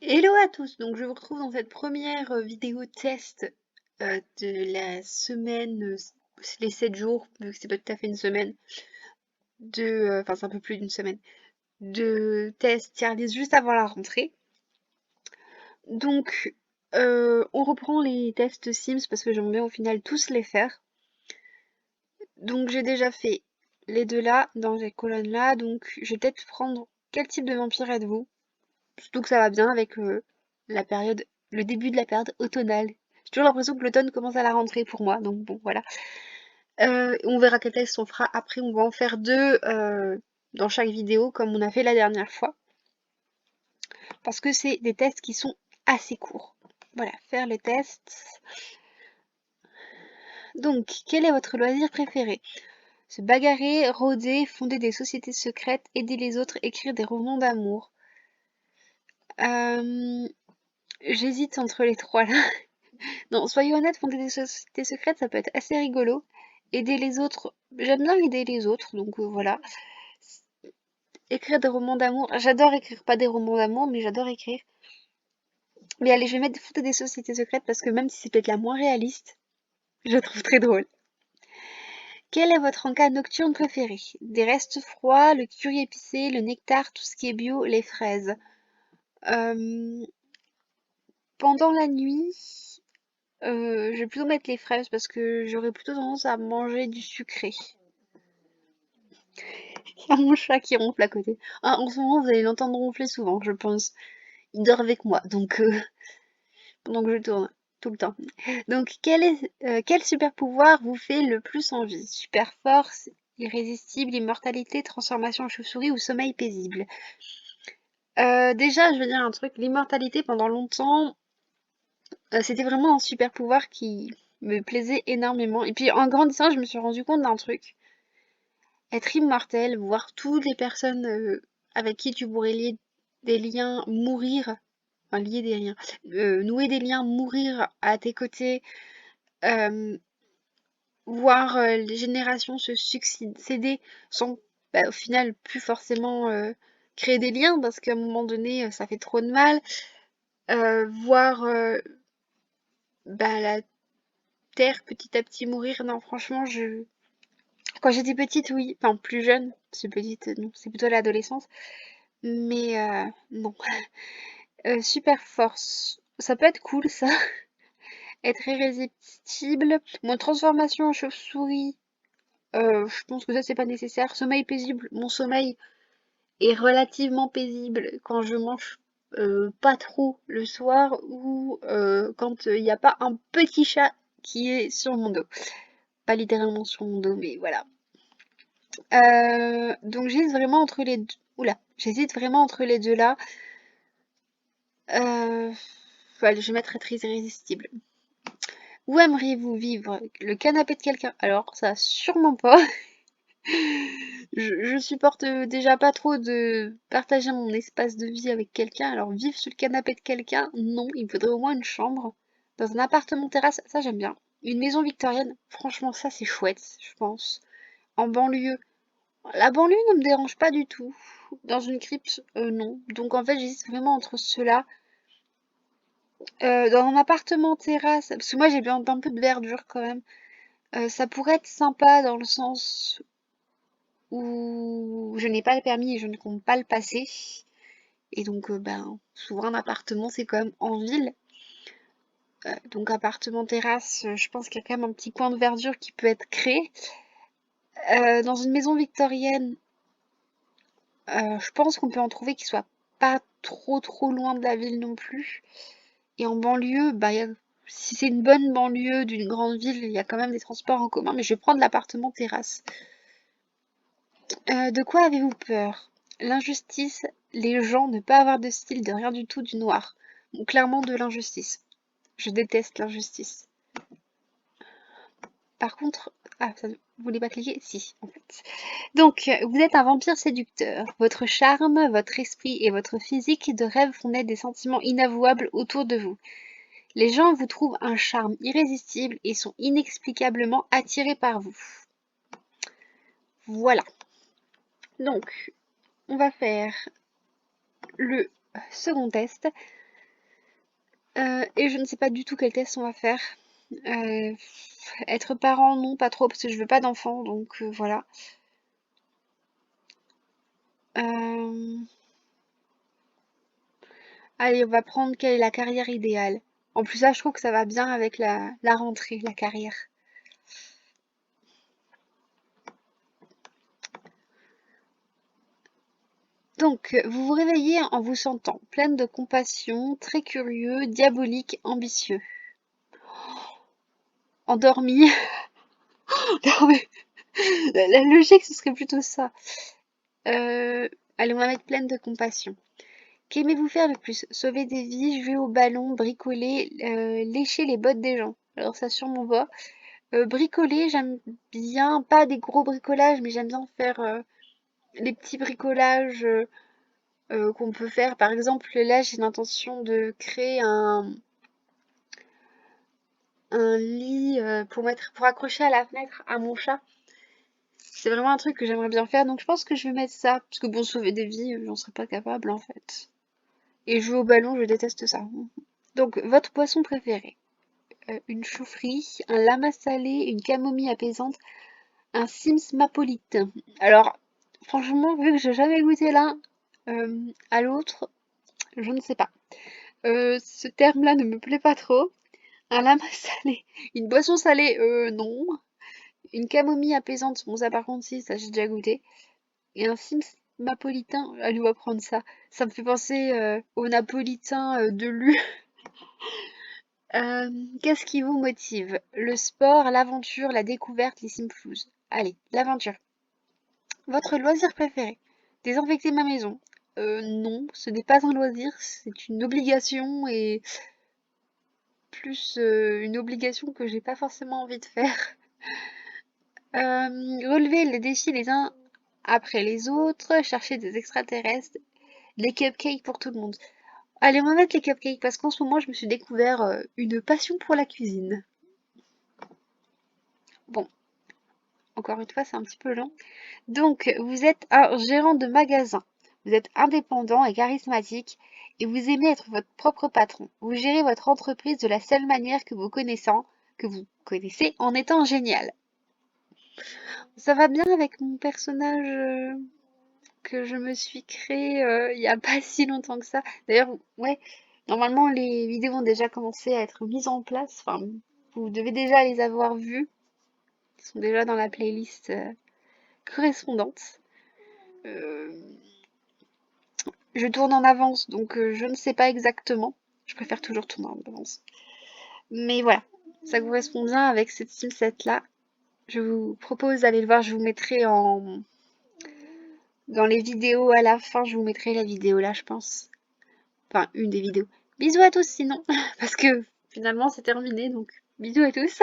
Hello à tous, donc je vous retrouve dans cette première vidéo test de la semaine, les 7 jours, vu que c'est pas tout à fait une semaine, enfin c'est un peu plus d'une semaine, de test tier list juste avant la rentrée. Donc on reprend les tests Sims parce que j'aimerais bien au final tous les faire. Donc j'ai déjà fait les deux là, dans ces colonnes là, donc je vais peut-être prendre quel type de vampire êtes-vous? Surtout que ça va bien avec la période, le début de la période automnale. J'ai toujours l'impression que l'automne commence à la rentrée pour moi, donc bon, voilà. On verra quel test on fera après. On va en faire deux dans chaque vidéo, comme on a fait la dernière fois, parce que c'est des tests qui sont assez courts. Voilà, faire les tests. Donc, quel est votre loisir préféré? Se bagarrer, rôder, fonder des sociétés secrètes, aider les autres, écrire des romans d'amour. Euh, J'hésite entre les trois là. Non, soyons honnêtes, fonder des sociétés secrètes, ça peut être assez rigolo. Aider les autres, j'aime bien aider les autres, donc voilà. Écrire des romans d'amour, j'adore écrire, pas des romans d'amour, mais j'adore écrire. Mais allez, je vais mettre fonder des sociétés secrètes parce que même si c'est peut-être la moins réaliste, je la trouve très drôle. Quel est votre encas nocturne préféré? Des restes froids, le curry épicé, le nectar, tout ce qui est bio, les fraises. Euh, Pendant la nuit, je vais plutôt mettre les fraises parce que j'aurais plutôt tendance à manger du sucré. Il y a mon chat qui ronfle à côté. Ah, en ce moment, vous allez l'entendre ronfler souvent, je pense. Il dort avec moi, donc pendant que je tourne tout le temps. Donc, quel super pouvoir vous fait le plus envie? Super force, irrésistible, immortalité, transformation en chauve-souris ou sommeil paisible? Déjà, je veux dire un truc. L'immortalité, pendant longtemps, c'était vraiment un super pouvoir qui me plaisait énormément. Et puis, en grandissant, je me suis rendu compte d'un truc. Être immortel, voir toutes les personnes avec qui tu pourrais lier des liens mourir, enfin lier des liens, nouer des liens, mourir à tes côtés, euh, voir les générations se succéder sans au final plus forcément créer des liens parce qu'à un moment donné ça fait trop de mal, voir la terre petit à petit mourir, non franchement quand j'étais petite oui, enfin plus jeune, c'est petite, non, c'est plutôt l'adolescence. Mais non. Super force. Ça peut être cool ça. Être irrésistible. Mon transformation en chauve-souris, je pense que ça c'est pas nécessaire. Sommeil paisible. Mon sommeil est relativement paisible quand je mange pas trop le soir ou quand il n'y a pas un petit chat qui est sur mon dos. Pas littéralement sur mon dos, mais voilà. Donc j'hésite vraiment entre les deux. Oula, j'hésite vraiment entre les deux là. Euh, Voilà, je vais mettre être irrésistible. Où aimeriez-vous vivre? Le canapé de quelqu'un? Alors, ça, sûrement pas. Je supporte déjà pas trop de partager mon espace de vie avec quelqu'un. Alors, vivre sur le canapé de quelqu'un? Non, il me faudrait au moins une chambre. Dans un appartement terrasse, ça j'aime bien. Une maison victorienne? Franchement, ça c'est chouette, je pense. En banlieue? La banlieue ne me dérange pas du tout. Dans une crypte? Non. Donc en fait, j'hésite vraiment entre ceux-là. Dans un appartement terrasse, parce que moi j'ai besoin d'un peu de verdure quand même. Ça pourrait être sympa dans le sens où je n'ai pas le permis et je ne compte pas le passer. Et donc, souvent un appartement c'est quand même en ville. Donc appartement terrasse, je pense qu'il y a quand même un petit coin de verdure qui peut être créé. Dans une maison victorienne, je pense qu'on peut en trouver qui soit pas trop loin de la ville non plus. Et en banlieue, si c'est une bonne banlieue d'une grande ville, il y a quand même des transports en commun, mais je vais prendre l'appartement terrasse. De quoi avez-vous peur? L'injustice, les gens, ne pas avoir de style, de rien du tout, du noir. Bon, clairement de l'injustice. Je déteste l'injustice. Par contre, ça, vous voulez pas cliquer? Si, en fait. Donc, vous êtes un vampire séducteur. Votre charme, votre esprit et votre physique de rêve font naître des sentiments inavouables autour de vous. Les gens vous trouvent un charme irrésistible et sont inexplicablement attirés par vous. Voilà. Donc, on va faire le second test. Et je ne sais pas du tout quel test on va faire. Euh, Être parent, non, pas trop, parce que je veux pas d'enfant, donc voilà. Euh, Allez, on va prendre quelle est la carrière idéale. En plus, là, je trouve que ça va bien avec la rentrée, la carrière. Donc, vous vous réveillez en vous sentant pleine de compassion, très curieux, diabolique, ambitieux. Endormi. Non, mais la logique, ce serait plutôt ça. Euh, Allez, on va mettre pleine de compassion. Qu'aimez-vous faire le plus? Sauver des vies, jouer au ballon, bricoler, lécher les bottes des gens. Alors ça sûrement va. Bricoler, j'aime bien, pas des gros bricolages, mais j'aime bien faire les petits bricolages qu'on peut faire. Par exemple, là, j'ai l'intention de créer un lit pour accrocher à la fenêtre à mon chat. C'est vraiment un truc que j'aimerais bien faire, donc je pense que je vais mettre ça. Parce que bon, sauver des vies, j'en serais pas capable en fait. Et jouer au ballon, je déteste ça. Donc, votre boisson préférée? Une chaufferie, un lama salé, une camomille apaisante, un Sims Mapolite. Alors, franchement, vu que j'ai jamais goûté l'un à l'autre, je ne sais pas. Ce terme-là ne me plaît pas trop. Un lama salé, une boisson salée, non. Une camomille apaisante, bon ça par contre si, ça j'ai déjà goûté. Et un Sims napolitain, allez on va prendre ça. Ça me fait penser aux napolitains de Lu. Qu'est-ce qui vous motive? Le sport, l'aventure, la découverte, les simflouz. Allez, l'aventure. Votre loisir préféré? Désinfecter ma maison. Non, ce n'est pas un loisir, c'est une obligation et plus une obligation que j'ai pas forcément envie de faire. Relever les défis les uns après les autres, chercher des extraterrestres, les cupcakes pour tout le monde. Allez, on va mettre les cupcakes parce qu'en ce moment, je me suis découvert une passion pour la cuisine. Bon, encore une fois, c'est un petit peu long. Donc, vous êtes un gérant de magasin. Vous êtes indépendant et charismatique et vous aimez être votre propre patron. Vous gérez votre entreprise de la seule manière que vous connaissez en étant génial. Ça va bien avec mon personnage que je me suis créé il y a pas si longtemps que ça. D'ailleurs, ouais, normalement les vidéos ont déjà commencé à être mises en place. Enfin, vous devez déjà les avoir vues. Ils sont déjà dans la playlist correspondante. Euh, je tourne en avance, donc je ne sais pas exactement. Je préfère toujours tourner en avance. Mais voilà, ça correspond bien avec cette set là. Je vous propose d'aller le voir. Je vous mettrai dans les vidéos à la fin. Je vous mettrai la vidéo là, je pense. Enfin, une des vidéos. Bisous à tous sinon, parce que finalement c'est terminé, donc bisous à tous.